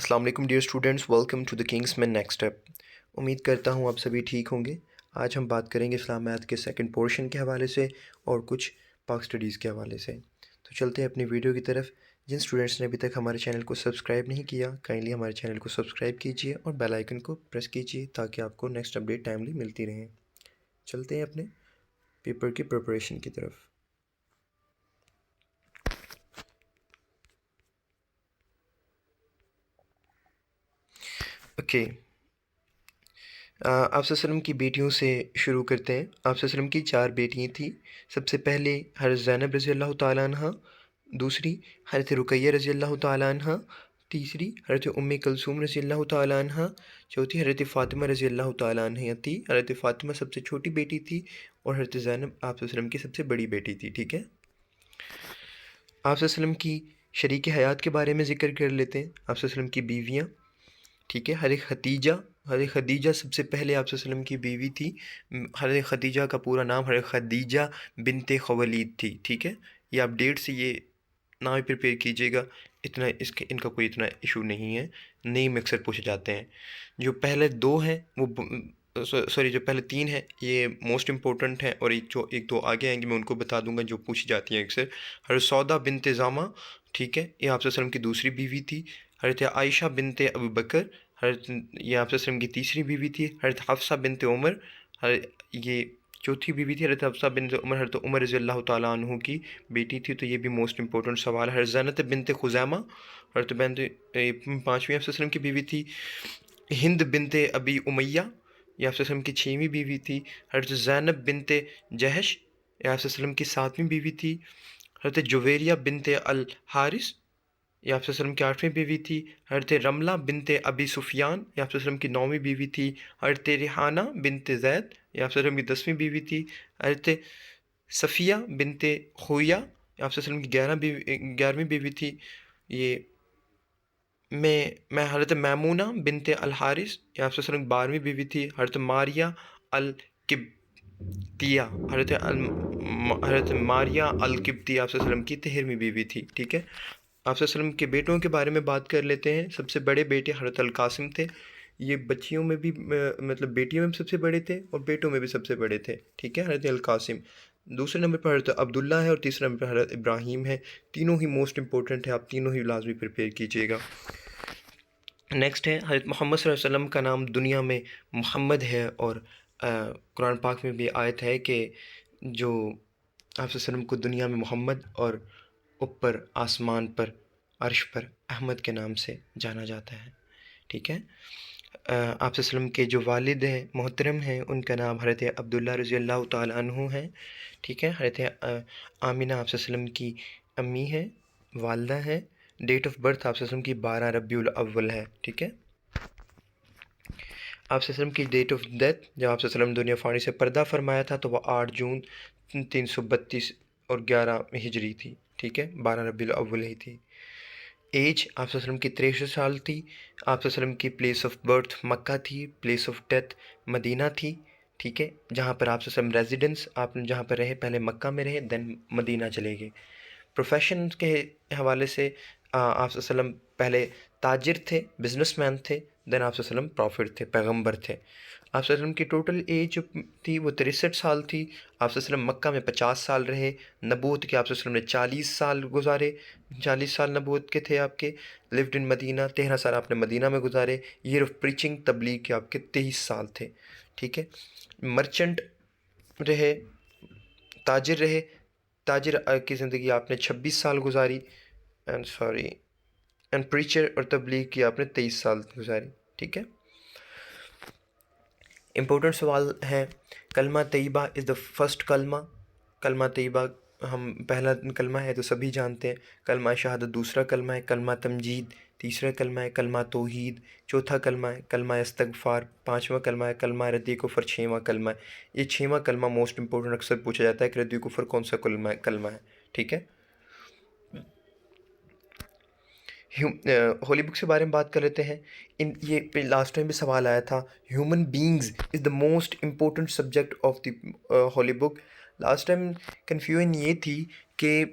السلام علیکم dear students, welcome to the kings men next step. امید کرتا ہوں آپ سبھی ٹھیک ہوں گے۔ آج ہم بات کریں گے اسلام میتھ کے سیکنڈ پورشن کے حوالے سے اور کچھ پاک اسٹڈیز کے حوالے سے۔ تو چلتے ہیں اپنی ویڈیو کی طرف۔ جن اسٹوڈنٹس نے ابھی تک ہمارے چینل کو سبسکرائب نہیں کیا، کائنڈلی ہمارے چینل کو سبسکرائب کیجیے اور بیل آئیکن کو پریس کیجیے تاکہ آپ کو نیکسٹ اپڈیٹ ٹائملی ملتی رہیں۔ چلتے ہیں اپنے پیپر کی پریپریشن کی طرف۔ اوکے، آپ صلی اللہ علیہ وسلم کی بیٹیوں سے شروع کرتے ہیں۔ آپ صلی اللہ علیہ وسلم کی 4 بیٹیاں تھیں۔ سب سے پہلے حضرت زینب رضی اللہ تعالیٰ عنہ، دوسری حضرت رقیہ رضی اللہ تعالیٰ عنہ، تیسری حضرت ام کلثوم رضی اللہ تعالیٰ عنہ، چوتھی حضرت فاطمہ رضی اللہ تعالیٰ عنہ تھی۔ حضرت فاطمہ سب سے چھوٹی بیٹی تھی اور حضرت زینب آپ صلی اللہ علیہ وسلم کی سب سے بڑی بیٹی تھی۔ ٹھیک ہے، آپ صلی اللہ علیہ وسلم کی شریک حیات کے بارے میں ذکر کر لیتے ہیں۔ آپ صلی اللہ علیہ وسلم کی بیویاں، ٹھیک ہے، حضرت خدیجہ سب سے پہلے آپ صلی اللہ علیہ وسلم کی بیوی تھی۔ حضرت خدیجہ کا پورا نام حضرت خدیجہ بنت خویلد تھی۔ ٹھیک ہے، یہ آپ ڈیٹ سے یہ نام ہی پریپیئر کیجیے گا، اتنا ان کا کوئی اتنا ایشو نہیں ہے، نیم اکثر پوچھے جاتے ہیں۔ جو پہلے 2 ہیں وہ جو پہلے 3 ہیں یہ موسٹ امپورٹنٹ ہیں، اور ایک دو آگے آئیں گے، میں ان کو بتا دوں گا جو پوچھی جاتی ہیں اکثر۔ حضرت سودا بنت زامہ، ٹھیک ہے، یہ آپ صلی اللہ علیہ وسلم کی دوسری بیوی تھی۔ حضرت عائشہ بنت ابو بکر، یہ آپ صلی اللہ علیہ وسلم کی تیسری بیوی تھی۔ حضرت حفصہ بنت عمر، یہ چوتھی بیوی تھی۔ حضرت حفصہ بنت عمر حضرت عمر رضی اللہ تعالیٰ عنہ کی بیٹی تھی، تو یہ بھی موسٹ امپورٹنٹ سوال ہے۔ حضرت زینب بنت خزیمہ، حضرت 5ویں آپ صلی اللہ علیہ وسلم کی بیوی تھی۔ ہند بنت ابی امیہ، یہ آپ صلی اللہ علیہ وسلم کی 6ویں بیوی تھی۔ حضرت زینب بنت جہش، یہ آپ صلی اللہ علیہ وسلم کی 7ویں بیوی تھی۔ حضرت جویریہ بنت الحارث، یہ آپ صلی اللہ علیہ وسلم کی 8ویں بیوی تھی۔ حضرت رملہ بنت ابی سفیان، یہ آپ صلی اللہ علیہ وسلم کی 9ویں بیوی تھی۔ حضرت ریحانہ بنت زید، یہ آپ صلی اللہ علیہ وسلم کی 10ویں بیوی تھی۔ حضرت صفیہ بنت خویہ، یہ آپ صلی اللہ علیہ وسلم کی 11ویں بیوی تھی۔ یہ میں حضرت میمونہ بنت الحارث، یہ آپ صلی اللہ علیہ وسلم کی 12ویں بیوی تھی۔ حضرت ماریہ القبطیہ، حضرت ماریہ القبطیہ آپ صلی اللہ علیہ وسلم کی 13ویں بیوی تھی۔ ٹھیک ہے، آپ صلی اللہ علیہ وسلم کے بیٹوں کے بارے میں بات کر لیتے ہیں۔ سب سے بڑے بیٹے حضرت القاسم تھے، یہ بچیوں میں بھی مطلب بیٹیوں میں بھی سب سے بڑے تھے اور بیٹوں میں بھی سب سے بڑے تھے۔ ٹھیک ہے، حضرت القاسم۔ دوسرے نمبر پر حضرت عبداللہ ہے اور تیسرے نمبر پر حضرت ابراہیم ہے۔ تینوں ہی موسٹ امپورٹنٹ ہے، آپ تینوں ہی لازمی پریپیئر کیجیے گا۔ نیکسٹ ہے حضرت محمد صلی اللہ علیہ وسلم کا نام دنیا میں محمد ہے، اور قرآن پاک میں بھی آیت ہے کہ جو آپ صلی اللہ علیہ وسلم کو دنیا میں محمد اور اوپر آسمان پر عرش پر احمد کے نام سے جانا جاتا ہے۔ ٹھیک ہے، آپ صلی اللہ علیہ وسلم کے جو والد ہیں محترم ہیں، ان کا نام حضرت عبداللہ رضی اللہ تعالیٰ عنہ ہے۔ ٹھیک ہے، حضرت آمینہ آپ صلی اللہ علیہ وسلم کی امی ہے، والدہ ہے۔ ڈیٹ آف برتھ آپ صلی اللہ علیہ وسلم کی 12 ربیع الاول ہے۔ ٹھیک ہے، آپ صلی اللہ علیہ وسلم کی ڈیٹ آف ڈیتھ جب آپ صلی اللہ علیہ وسلم دنیا فانی سے پردہ فرمایا تھا تو وہ 8 جون 332 اور 11 ہجری تھی۔ ٹھیک ہے، 12 ربیع الاول ہی تھی۔ ایج آپ صلی اللہ علیہ وسلم کی 63 سال تھی۔ آپ صلی اللہ علیہ وسلم کی پلیس آف برتھ مکہ تھی، پلیس آف ڈیتھ مدینہ تھی۔ ٹھیک ہے، جہاں پر آپ صلی اللہ علیہ وسلم ریزیڈنس آپ نے جہاں پر رہے، پہلے مکہ میں رہے دین مدینہ چلے گئے۔ پروفیشن کے حوالے سے آپ صلی اللہ علیہ وسلم پہلے تاجر تھے، بزنس مین تھے، دین آپ صلی اللہ علیہ وسلم پروفٹ تھے، پیغمبر تھے۔ آپ صلی اللہ علیہ وسلم کی ٹوٹل ایج جو تھی وہ 63 سال تھی۔ آپ صلی اللہ علیہ وسلم مکہ میں 50 سال رہے۔ نبوت کے آپ صلی اللہ علیہ وسلم نے 40 سال گزارے، 40 سال نبوت کے تھے آپ کے۔ لیوڈ ان مدینہ، 13 سال آپ نے مدینہ میں گزارے۔ ایئر آف پریچنگ تبلیغ کے آپ کے 23 سال تھے۔ ٹھیک ہے، مرچنٹ رہے، تاجر رہے، تاجر کی زندگی آپ نے 26 سال گزاری، اینڈ پریچر اور تبلیغ کی آپ نے 23 سال گزاری۔ ٹھیک ہے، امپورٹنٹ سوال ہے، کلمہ طیبہ از دا فرسٹ کلمہ۔ کلمہ طیبہ ہم پہلا کلمہ ہے تو سبھی جانتے ہیں۔ کلمہ شہادت دوسرا کلمہ ہے، کلمہ تمجید تیسرا کلمہ ہے، کلمہ توحید چوتھا کلمہ ہے، کلمہ استغفار 5واں کلمہ ہے، کلمہ رد کفر 6واں کلمہ ہے۔ یہ 6واں کلمہ موسٹ امپورٹنٹ اکثر پوچھا جاتا ہے کہ رد کفر کون سا کلمہ ہے۔ ٹھیک ہے، ہولی بکس کے بارے میں بات کر لیتے ہیں۔ یہ لاسٹ ٹائم بھی سوال آیا تھا، human beings is the most important subject of the holy book. Last time confusion یہ تھی کہ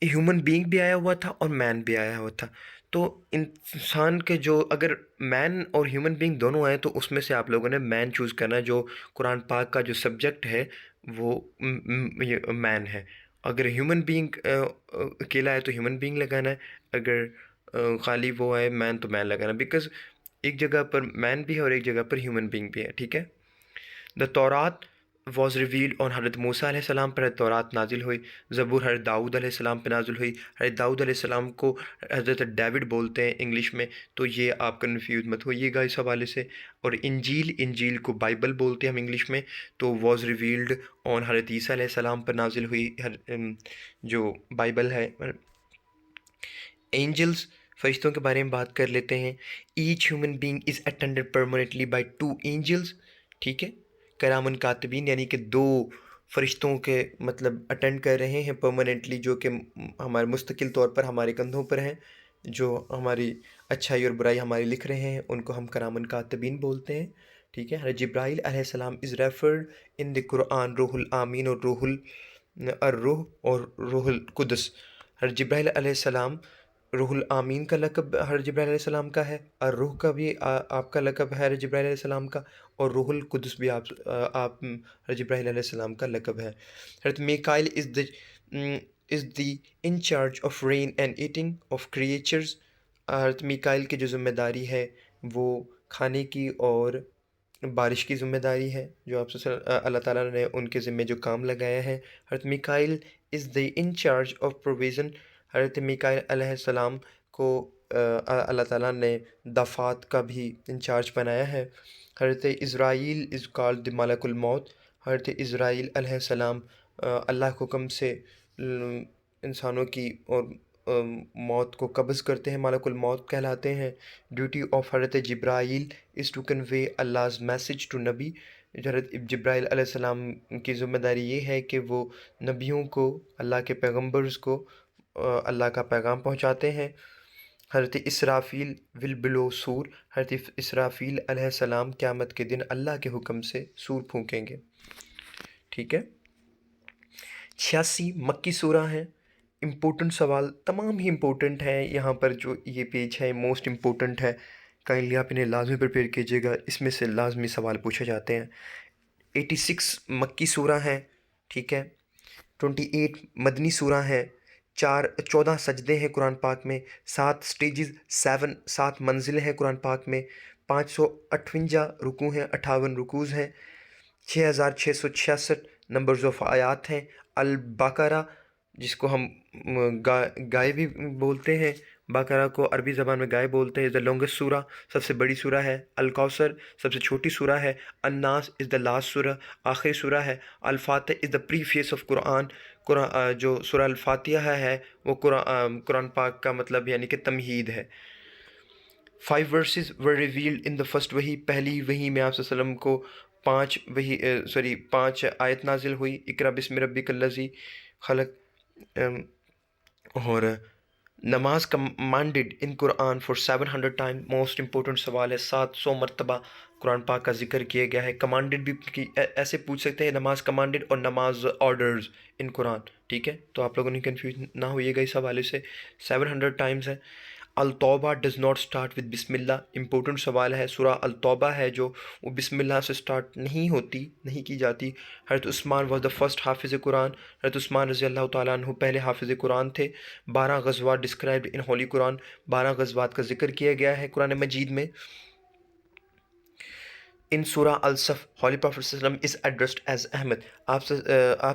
ہیومن بینگ بھی آیا ہوا تھا اور مین بھی آیا ہوا تھا، تو انسان کے جو اگر مین اور ہیومن بینگ دونوں ہیں تو اس میں سے آپ لوگوں نے مین چوز کرنا ہے. جو قرآن پاک کا جو سبجیکٹ ہے وہ مین ہے. اگر ہیومن بینگ اکیلا ہے تو ہیومن بینگ لگانا ہے. اگر خالی وہ ہے مین تو مین لگانا ہے. بیکاز ایک جگہ پر مین بھی ہے اور ایک جگہ پر ہیومن بینگ بھی ہے. ٹھیک ہے. دا تورات واز ریویلڈ آن حضرت موسیٰ علیہ السلام پر تورات نازل ہوئی. زبور حضرت داؤد علیہ السلام پہ نازل ہوئی. حضرت داؤد علیہ السلام کو حضرت ڈیوڈ بولتے ہیں انگلش میں، تو یہ آپ کنفیوز مت ہوئیے گا اس حوالے سے. اور انجیل کو بائبل بولتے ہیں ہم انگلش میں، تو واز ریویلڈ آن حضرت عیسیٰ علیہ السلام پر نازل ہوئی جو بائبل ہے. اینجلس، فرشتوں کے بارے میں بات کر لیتے ہیں. Each human being is attended permanently by 2 angels. ٹھیک ہے. کرامن کاتبین یعنی کہ 2 فرشتوں کے مطلب اٹینڈ کر رہے ہیں پرماننٹلی، جو کہ ہمارے مستقل طور پر ہمارے کندھوں پر ہیں، جو ہماری اچھائی اور برائی ہماری لکھ رہے ہیں. ان کو ہم کرامن کاتبین بولتے ہیں. ٹھیک ہے. جبرائیل علیہ السلام از ریفرڈ ان دی قرآن روح الامین اور الروح اور روح القدس. جبرائیل علیہ السلام روح الامین کا لقب حضرت جبرائیل علیہ السلام کا ہے، اور روح کا بھی آپ کا لقب ہے حضرت جبرائیل علیہ السلام کا، اور روح القدس بھی آپ حضرت جبرائیل علیہ السلام کا لقب ہے. Hazrat Mikail is the incharge of rain and eating of creatures. Hazrat Mikail کی جو ذمہ داری ہے وہ کھانے کی اور بارش کی ذمہ داری ہے، جو آپ سے اللہ تعالیٰ نے ان کے ذمے جو کام لگایا ہے. Hazrat Mikail is the incharge of provision. حضرت میکائیل علیہ السلام کو اللہ تعالیٰ نے دفات کا بھی انچارج بنایا ہے. حضرت اسرائیل از کالڈ دی ملک الموت. حضرت اسرائیل علیہ السلام اللہ کے حکم سے انسانوں کی اور موت کو قبض کرتے ہیں، ملک الموت کہلاتے ہیں. Duty of Hazrat Jibrail is to convey Allah's message to Nabi. Hazrat جبرائیل علیہ السلام کی ذمہ داری یہ ہے کہ وہ نبیوں کو، اللہ کے پیغمبرز کو اللہ کا پیغام پہنچاتے ہیں. حضرت اسرافیل ول بلو سور. حضرت اسرافیل علیہ السلام قیامت کے دن اللہ کے حکم سے سور پھونکیں گے. ٹھیک ہے. 86 مکی سورہ ہیں. امپورٹنٹ سوال، تمام ہی امپورٹنٹ ہیں. یہاں پر جو یہ پیج ہے موسٹ امپورٹنٹ ہے، کائنڈلی آپ انہیں لازمی پریپیئر کیجیے گا، اس میں سے لازمی سوال پوچھے جاتے ہیں. 86 مکی سورہ ہیں. ٹھیک ہے. 28 مدنی سورہ ہیں. 14 سجدے ہیں قرآن پاک میں. 7 سٹیجز 7 منزلیں ہیں قرآن پاک میں. 558 رکوع ہیں، 58 رکوز ہیں. 6666 نمبرز آف آیات ہیں. البقرہ، جس کو ہم گائے بھی بولتے ہیں، بقرہ کو عربی زبان میں گائے بولتے ہیں، از دا لانگسٹ سورہ، سب سے بڑی سورہ ہے. الکوثر سب سے چھوٹی سورہ ہے. الناس از دا لاسٹ سورہ، آخری سورہ ہے. الفاتح از دا پریفیس آف قرآن. جو سورہ الفاتحہ ہے وہ قرآن پاک کا مطلب یعنی کہ تمہید ہے. 5 verses were revealed in the first وحی. پہلی وحی میں آپ صلی اللہ علیہ وسلم کو 5 آیت نازل ہوئی. اقرأ بسم ربک الذی خلق. اور نماز کمانڈڈ ان قرآن فار 700 ٹائم. موسٹ امپورٹنٹ سوال ہے. 700 مرتبہ قرآن پاک کا ذکر کیا گیا ہے. کمانڈڈ بھی ایسے پوچھ سکتے ہیں، نماز کمانڈڈ اور نماز آرڈرز ان قرآن. ٹھیک ہے. تو آپ لوگوں نے کنفیوز نہ ہوئیے گا اس حوالے سے. 700 ٹائمز ہے. التوبہ ڈز ناٹ اسٹارٹ ود بسم اللہ. امپورٹنٹ سوال ہے. سورہ التوبہ ہے جو وہ بسم اللہ سے اسٹارٹ نہیں کی جاتی. حضرت عثمان واز دا فرسٹ حافظ قرآن. حضرت عثمان رضی اللہ تعالیٰ عنہ پہلے حافظ قرآن تھے. 12 غزوات ڈسکرائبڈ ان ہولی قرآن. 12 غزوات کا ذکر کیا گیا ہے قرآن مجید میں. ان سورہ الصف ہولی پروفٹ صلی اللہ علیہ وسلم از ایڈریسڈ ایز احمد. آپ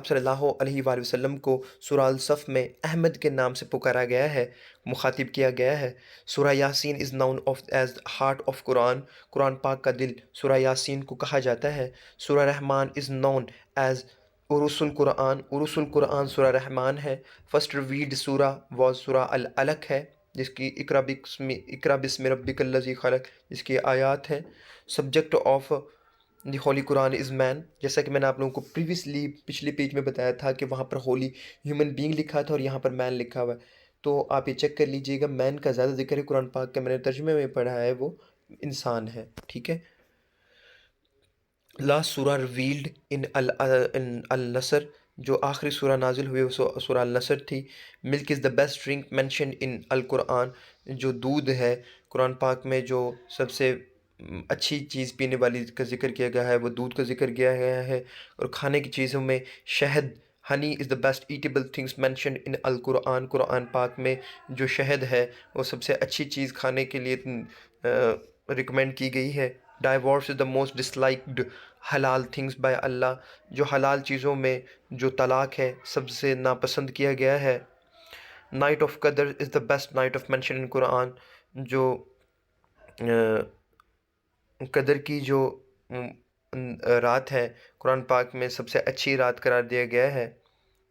صلی اللہ علیہ وآلہ وسلم کو سورہ الصف میں احمد کے نام سے پکارا گیا ہے، مخاطب کیا گیا ہے. سورہ یاسین از ناؤن ایز ہارٹ آف قرآن. قرآن پاک کا دل سورہ یاسین کو کہا جاتا ہے. سورہ رحمان از ناؤن ایز عروس القرآن. عروس القرآن سورہ رحمان ہے. فرسٹ ریویلڈ سورہ واز سورہ العلق ہے، جس کی اقرأ بسم ربک الذی خلق جس کی آیات ہیں. سبجیکٹ آف دی ہولی قرآن از مین. جیسا کہ میں نے آپ لوگوں کو پچھلے پیج میں بتایا تھا کہ وہاں پر ہولی ہیومن بینگ لکھا تھا اور یہاں پر مین لکھا ہوا ہے، تو آپ یہ چیک کر لیجئے گا. مین کا زیادہ ذکر ہے قرآن پاک کا، میں نے ترجمے میں پڑھا ہے، وہ انسان ہے. ٹھیک ہے. لاسٹ سورہ ریویلڈ ان النصر. جو آخری سورہ نازل ہوئی وہ سورہ النصر تھی۔ Milk is the best drink mentioned in Al-Quran, جو دودھ ہے قرآن پاک میں جو سب سے اچھی چیز پینے والی کا ذکر کیا گیا ہے وہ دودھ کا ذکر کیا گیا ہے۔ اور کھانے کی چیزوں میں شہد، honey is the best eatable things mentioned in Al-Quran, Quran پاک میں جو شہد ہے وہ سب سے اچھی چیز کھانے کے لیے ریکمینڈ کی گئی ہے۔ Divorce is the most disliked حلال تھنگس بائی اللہ، جو حلال چیزوں میں جو طلاق ہے سب سے ناپسند کیا گیا ہے۔ Night of Qadr is the best night of mention in Quran, جو قدر کی جو رات ہے قرآن پاک میں سب سے اچھی رات قرار دیا گیا ہے،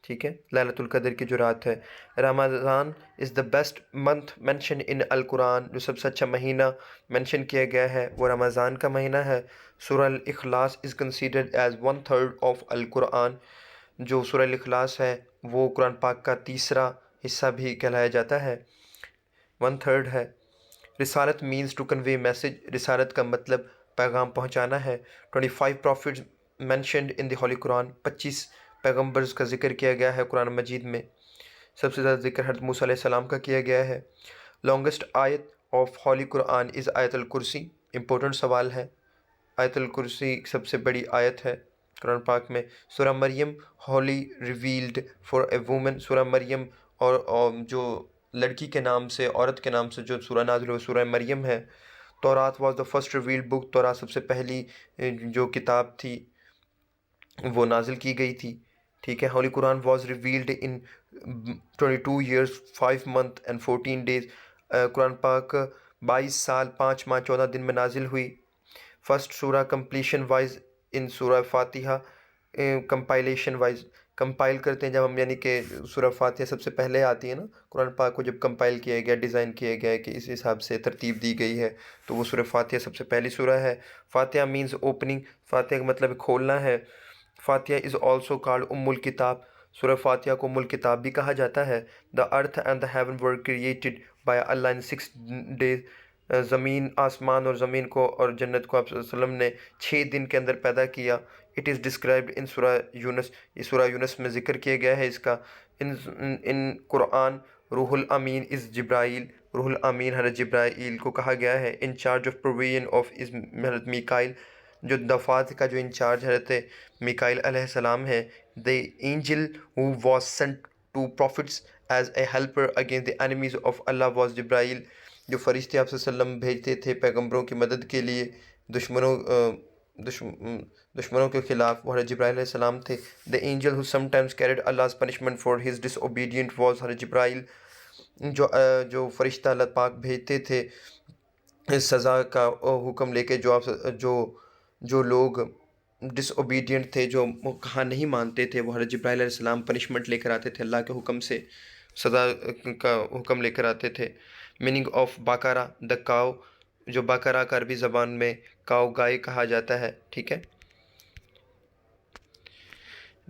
ٹھیک ہے، لیلۃ القدر کی جو رات ہے۔ Ramzan is the best month mention in Al-Quran, جو سب سے اچھا مہینہ مینشن کیا گیا ہے وہ رمضان کا مہینہ ہے۔ سورہ الاخلاص از کنسیڈرڈ ایز 1/3 آف القرآن، جو سورہ الاخلاص ہے وہ قرآن پاک کا تیسرا حصہ بھی کہلایا جاتا ہے، 1/3 ہے۔ رسالت مینز ٹو کنوے میسج، رسالت کا مطلب پیغام پہنچانا ہے۔ 25 پروفٹس مینشنڈ ان دی ہولی قرآن، 25 پیغمبرز کا ذکر کیا گیا ہے قرآن مجید میں۔ سب سے زیادہ ذکر حضرت موسیٰ علیہ السلام کا کیا گیا ہے۔ لانگسٹ آیت آف ہولی قرآن از آیت الکرسی، امپورٹنٹ سوال ہے۔ آیت الکرسی سب سے بڑی آیت ہے قرآن پاک میں۔ Surah Maryam wholly revealed for a woman, Surah Maryam اور جو لڑکی کے نام سے، عورت کے نام سے جو سورہ نازل ہوئی سورہ مریم ہے۔ تورات واز دا فرسٹ ریویلڈ بک، تورات سب سے پہلی جو کتاب تھی وہ نازل کی گئی تھی، ٹھیک ہے۔ Holy Quran was revealed in 22 years 5 months and 14 days، Quran پاک 22 سال 5 ماہ 14 دن میں نازل ہوئی۔ فرسٹ سورہ کمپلیشن وائز ان سورہ فاتحہ، کمپائلیشن وائز کمپائل کرتے ہیں جب ہم، یعنی کہ سورہ فاتحہ سب سے پہلے آتی ہے نا قرآن پاک کو، جب کمپائل کیا گیا، ڈیزائن کیا گیا ہے کہ اس حساب سے ترتیب دی گئی ہے تو وہ سورہ فاتحہ سب سے پہلی سورہ ہے۔ فاتحہ مینز اوپننگ، فاتحہ کا مطلب کھولنا ہے۔ فاتحہ از آلسو کالڈ ام الکتاب، سورہ فاتحہ کو ام الکتاب بھی کہا جاتا ہے۔ The earth and the heaven were created by Allah in 6 days، زمین، آسمان اور زمین کو اور جنت کو آپ صلی اللہ علیہ وسلم نے 6 دن کے اندر پیدا کیا۔ اٹ از ڈسکرائبڈ ان سورہ یونس، یہ سورہ یونس میں ذکر کیا گیا ہے اس کا۔ ان قرآن روح الامین از جبرائیل، روح الامین حضرت جبرائیل کو کہا گیا ہے۔ In charge of provision of is Hazrat Mikail, جو دفات کا جو انچارج حضرت میکائیل علیہ السلام ہے۔ The angel who was sent to prophets as a helper against the enemies of Allah was Jibrail, جو فرشتے آپ صلی اللہ علیہ وسلم بھیجتے تھے پیغمبروں کی مدد کے لیے دشمنوں کے خلاف، وہ حضرت جبرائیل علیہ السلام تھے۔ The angel who sometimes carried Allah's punishment for his disobedient was حضرت جبرائیل، جو فرشتہ اللہ پاک بھیجتے تھے اس سزا کا حکم لے کے، جو لوگ ڈس اوبیڈینٹ تھے، جو کہا نہیں مانتے تھے، وہ حضرت جبرائیل علیہ السلام پنشمنٹ لے کر آتے تھے، اللہ کے حکم سے سزا کا حکم لے کر آتے تھے۔ میننگ آف بقرہ، دا کاؤ، جو بقرہ کا عربی زبان میں کاؤ گائے کہا جاتا ہے، ٹھیک ہے۔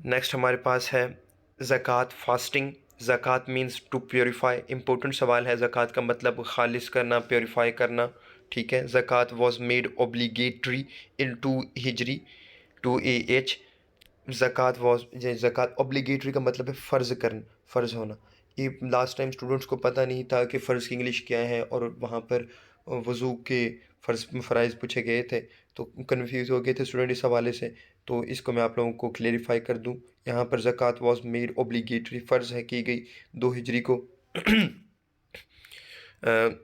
نیکسٹ ہمارے پاس ہے زکوٰۃ، فاسٹنگ۔ زکوٰۃ مینز ٹو پیوریفائی، امپورٹنٹ سوال ہے۔ زکوٰۃ کا مطلب خالص کرنا، پیوریفائی کرنا، ٹھیک ہے۔ زکوٰۃ واز میڈ اوبلیگیٹری ان 2 ہجری 2 AH۔ زکوٰۃ اوبلیگیٹری کا مطلب ہے فرض کرنا، فرض ہونا۔ یہ لاسٹ ٹائم اسٹوڈنٹس کو پتہ نہیں تھا کہ فرض کی انگلش کیا ہے، اور وہاں پر وضو کے فرائض پوچھے گئے تھے تو کنفیوز ہو گئے تھے اسٹوڈنٹ اس حوالے سے، تو اس کو میں آپ لوگوں کو کلیئریفائی کر دوں۔ یہاں پر زکوٰۃ واز میڈ اوبلیگیٹری، فرض ہے کی گئی 2 ہجری کو۔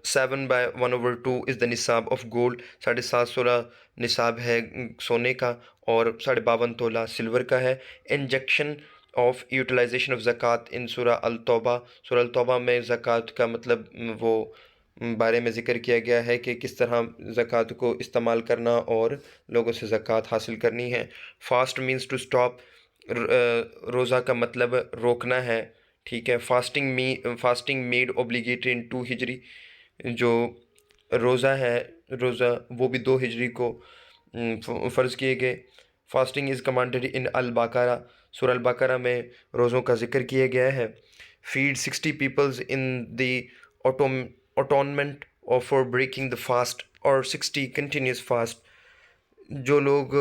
7/1/2 از دا نصاب آف گولڈ، 7.5 تولہ نصاب ہے سونے کا، اور 52.5 تولہ سلور کا ہے۔ انجیکشن آف یوٹیلائزیشن آف زکوٰۃ ان سورہ التوبہ، سورہ التوبہ میں زکوٰۃ کا مطلب وہ بارے میں ذکر کیا گیا ہے کہ کس طرح زکوٰۃ کو استعمال کرنا اور لوگوں سے زکوٰۃ حاصل کرنی ہے۔ فاسٹ مینز ٹو اسٹاپ، روزہ کا مطلب روکنا ہے، ٹھیک ہے۔ فاسٹنگ میڈ اوبلیگیٹری ان 2 ہجری، جو روزہ ہے، روزہ وہ بھی 2 ہجری کو فرض کیے گئے۔ فاسٹنگ از کمانڈڈ ان البقرہ، سورہ البقرہ میں روزوں کا ذکر کیا گیا ہے۔ Feed 60 peoples in the atonement for breaking the fast اور 60 کنٹینیوس فاسٹ، جو لوگ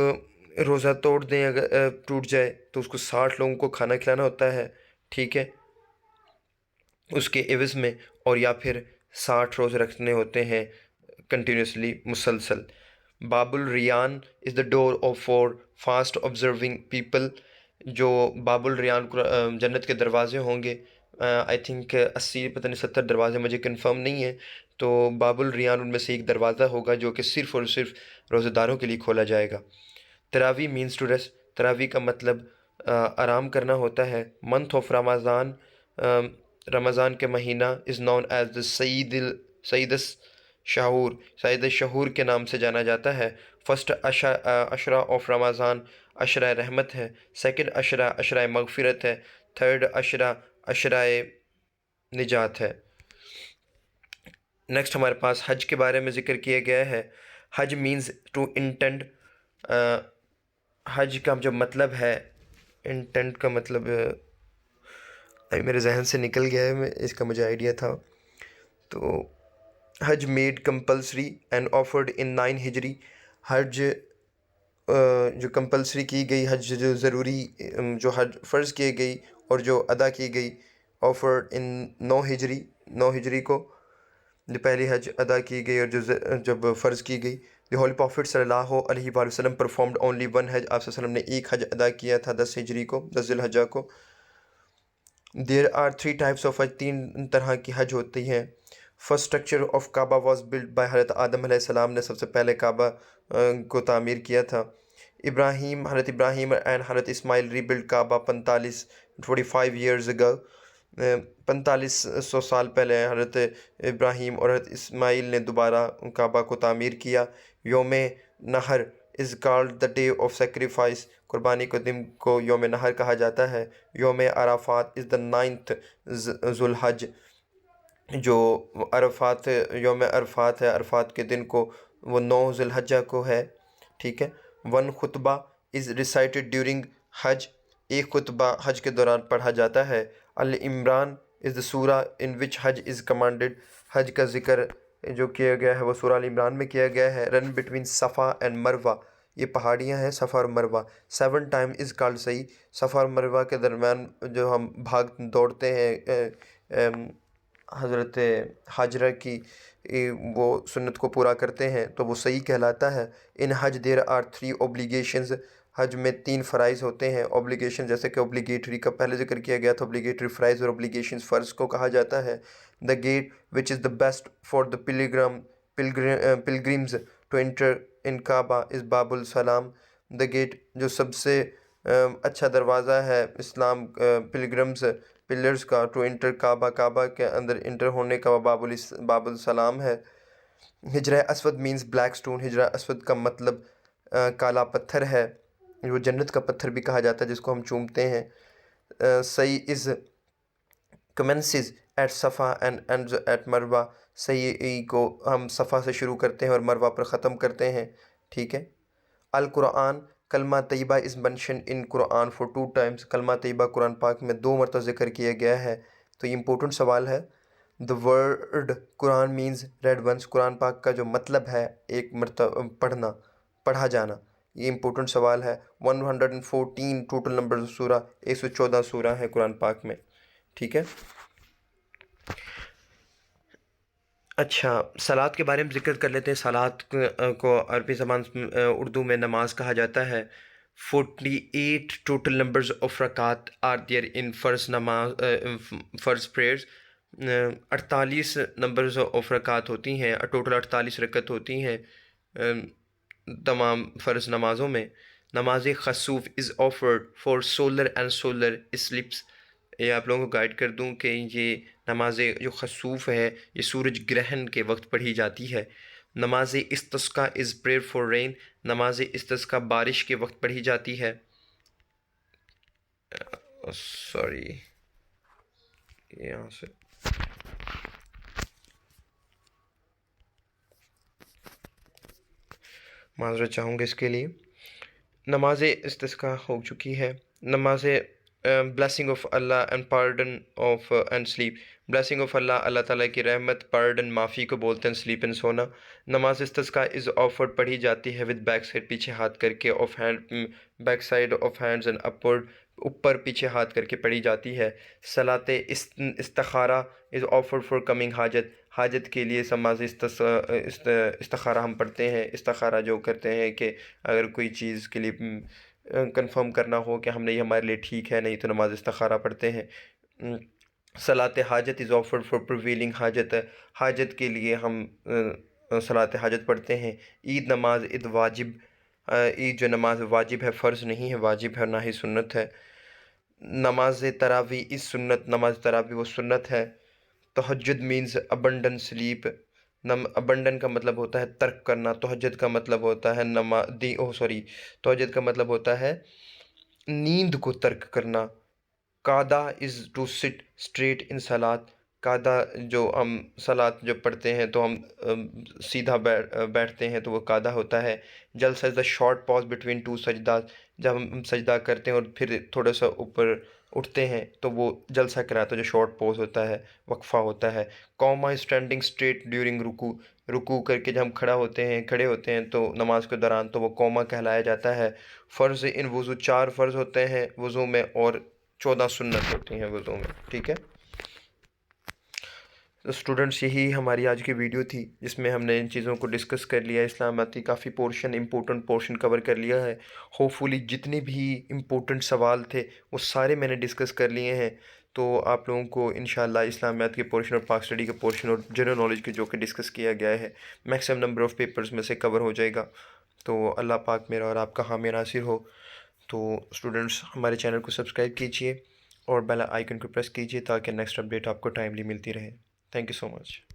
روزہ توڑ دیں اگر ٹوٹ جائے تو اس کو 60 لوگوں کو کھانا کھلانا ہوتا ہے، ٹھیک ہے، اس کے عوض میں، اور یا پھر 60 روزے رکھنے ہوتے ہیں کنٹینیوسلی مسلسل۔ Bab Al-Rayyan is the door of for fast observing people, جو باب الریان جنت کے دروازے ہوں گے، آئی تھنک 80 پتہ نہیں 70 دروازے، مجھے کنفرم نہیں ہے، تو باب الریان ان میں سے ایک دروازہ ہوگا جو کہ صرف اور صرف روزہ داروں کے لیے کھولا جائے گا۔ تراوی مینس ٹو ریسٹ، تراوی کا مطلب آرام کرنا ہوتا ہے۔ منتھ آف رمضان، رمضان کے مہینہ از نون ایز دا سعید شہور، سعید شہور کے نام سے جانا جاتا ہے۔ فرسٹ عشرہ آف رمضان عشرہ رحمت ہے، سیکنڈ عشرہ عشرہ مغفرت ہے، تھرڈ عشرہ عشرہ نجات ہے۔ نیکسٹ ہمارے پاس حج کے بارے میں ذکر کیا گیا ہے۔ حج مینز ٹو انٹینڈ، حج کا جو مطلب ہے، انٹینٹ کا مطلب میرے ذہن سے نکل گیا ہے، اس کا مجھے آئیڈیا تھا۔ تو Hajj made compulsory and offered in 9 Hijri, حج جو کمپلسری کی گئی، حج جو ضروری، جو حج فرض کی گئی اور جو ادا کی گئی، آفرڈ ان 9 ہجری، 9 ہجری کو جو پہلی حج ادا کی گئی اور جو جب فرض کی گئی۔ دی ہولی پروفٹ صلی اللہ علیہ وآلہ وسلم پرفارمڈ اونلی ون حج، آپ صلی اللہ علیہ وسلم نے ایک حج ادا کیا تھا 10 ہجری کو، 10 ذی الحجہ کو۔ دیر آر 3 ٹائپس آف حج، 3 طرح کی حج ہوتی ہیں۔ First structure of Kaaba was built by, حضرت آدم علیہ السلام نے سب سے پہلے کعبہ کو تعمیر کیا تھا۔ حضرت ابراہیم اینڈ حضرت اسماعیل ری بلڈ کعبہ 45 ایئرز اگو، 4500 سال پہلے حضرت ابراہیم اور حضرت اسماعیل نے دوبارہ کعبہ کو تعمیر کیا۔ Yaum Nahr is called the day of sacrifice, قربانی کے دن کو یوم نحر کہا جاتا ہے۔ یوم عرفات از دا 9th ذو الحج، جو عرفات، یوم عرفات ہے، عرفات کے دن کو وہ 9 ذی الحجہ کو ہے، ٹھیک ہے۔ ون خطبہ از ریسائٹڈ ڈیورنگ حج، ایک خطبہ حج کے دوران پڑھا جاتا ہے۔ العمران از دا سورہ ان وچ حج از کمانڈڈ، حج کا ذکر جو کیا گیا ہے وہ سورہ العمران میں کیا گیا ہے۔ رن بٹوین صفا اینڈ مروہ، یہ پہاڑیاں ہیں صفا اور مروہ۔ 7 ٹائم از کالڈ سعی، صفا اور مروہ کے درمیان جو ہم بھاگ دوڑتے ہیں حضرت حاجرہ کی وہ سنت کو پورا کرتے ہیں تو وہ سعی کہلاتا ہے۔ ان حج دیر آر 3 اوبلیگیشنز، حج میں 3 فرائض ہوتے ہیں۔ اوبلیگیشن جیسے کہ اوبلیگیٹری کا پہلے ذکر کیا گیا تھا، اوبلیگیٹری فرائض اور اوبلیگیشنز فرض کو کہا جاتا ہے۔ The gate which is the best for the pilgrims to enter in Kaaba is Bab Al-Salam, the get جو سب سے اچھا دروازہ ہے اسلام پلرز کا، ٹو انٹر کعبہ، کعبہ کے اندر انٹر ہونے کا باب السلام ہے۔ حجرہ اسود مینز بلیک سٹون، حجرہ اسود کا مطلب کالا پتھر ہے، وہ جنت کا پتھر بھی کہا جاتا ہے جس کو ہم چومتے ہیں۔ سعی از commences ایٹ صفا اینڈ ends ایٹ مروہ، سعی کو ہم صفا سے شروع کرتے ہیں اور مروہ پر ختم کرتے ہیں، ٹھیک ہے۔ القرآن، کلمہ طیبہ از mentioned in Quran for 2 times، کلمہ طیبہ قرآن پاک میں 2 مرتبہ ذکر کیا گیا ہے، تو یہ امپورٹنٹ سوال ہے۔ the word Quran means read once، قرآن پاک کا جو مطلب ہے ایک مرتبہ پڑھا جانا، یہ امپورٹنٹ سوال ہے۔ 114 ٹوٹل نمبر سورہ، 114 سورہ ہے قرآن پاک میں، ٹھیک ہے۔ اچھا، صلاۃ کے بارے میں ذکر کر لیتے ہیں۔ صلاۃ کو عربی زبان اردو میں نماز کہا جاتا ہے۔ 48 ٹوٹل نمبرز آف رکعت آر دیئر ان فرض پریئرز، 48 نمبرز آف رکعت ہوتی ہیں، ٹوٹل 48 رکعت ہوتی ہیں تمام فرض نمازوں میں۔ Namaz Khusuf is offered for solar and solar eclipses, یہ آپ لوگوں کو گائیڈ کر دوں کہ یہ نماز جو خسوف ہے یہ سورج گرہن کے وقت پڑھی جاتی ہے۔ نماز استسقاء از پریئر فار رین، نماز استسقاء بارش کے وقت پڑھی جاتی ہے۔ یہاں سے معذرت چاہوں گا اس کے لیے۔ نماز استسقاء ہو چکی ہے۔ نماز blessing of Allah and pardon of and sleep. blessing of Allah اللہ تعالیٰ کی رحمت، pardon معافی کو بولتے ہیں، sleep and سونا. نماز استسقاء از offered پڑھی جاتی ہے with back side پیچھے ہاتھ کر کے، of hand back side of hands and upward اوپر پیچھے ہاتھ کر کے پڑھی جاتی ہے. صلاۃ استخارہ از offered for coming حاجت، حاجت کے لیے نماز استخارہ ہم پڑھتے ہیں. استخارہ جو کرتے ہیں کہ اگر کوئی چیز کے لیے کنفرم کرنا ہو کہ ہم نے یہ ہمارے لیے ٹھیک ہے، نہیں تو نماز استخارہ پڑھتے ہیں. صلاۃ حاجت از آفرڈ فار پرویلنگ حاجت، حاجت کے لیے ہم صلاۃ حاجت پڑھتے ہیں. عید نماز عید واجب، عید جو نماز واجب ہے، فرض نہیں ہے، واجب ہے، نہ ہی سنت ہے. نماز تراویح از سنت، نماز تراویح وہ سنت ہے. تہجد مینز ابنڈن سلیپ، ابنڈن کا مطلب ہوتا ہے ترک کرنا، تہجد کا مطلب ہوتا ہے تہجد کا مطلب ہوتا ہے نیند کو ترک کرنا. قعدہ از ٹو سٹ اسٹریٹ ان صلاۃ، قعدہ جو ہم صلاۃ جو پڑھتے ہیں تو ہم سیدھا بیٹھتے ہیں تو وہ قعدہ ہوتا ہے. Jalsa is the short pause between two Sajdat, جب ہم سجدہ کرتے ہیں اور پھر تھوڑا سا اوپر اٹھتے ہیں تو وہ جلسہ کراتا ہے، جو شارٹ پوز ہوتا ہے، وقفہ ہوتا ہے. قوما اسٹینڈنگ اسٹریٹ ڈیورنگ رکوع، رکوع کر کے جب ہم کھڑے ہوتے ہیں تو نماز کے دوران تو وہ قوما کہلایا جاتا ہے. فرض ان وضو، 4 فرض ہوتے ہیں وضو میں اور 14 سنت ہوتی ہیں وضو میں. ٹھیک ہے اسٹوڈنٹس، یہی ہماری آج کی ویڈیو تھی جس میں ہم نے ان چیزوں کو ڈسکس کر لیا. اسلامات کی کافی امپورٹنٹ پورشن کور کر لیا ہے. ہوپ فلی جتنے بھی امپورٹنٹ سوال تھے وہ سارے میں نے ڈسکس کر لیے ہیں. تو آپ لوگوں کو انشاءاللہ اسلامیات کے پورشن اور پاک اسٹڈی کے پورشن اور جنرل نالج کے جو کہ ڈسکس کیا گیا ہے میکسیمم نمبر آف پیپرز میں سے کور ہو جائے گا. تو اللہ پاک میرا اور آپ کا حامی ناصر ہو. تو اسٹوڈنٹس ہمارے چینل کو سبسکرائب کیجئے اور بیل آئیکن کو پریس کیجئے تاکہ نیکسٹ اپڈیٹ آپ کو ٹائملی ملتی رہے. Thank you so much.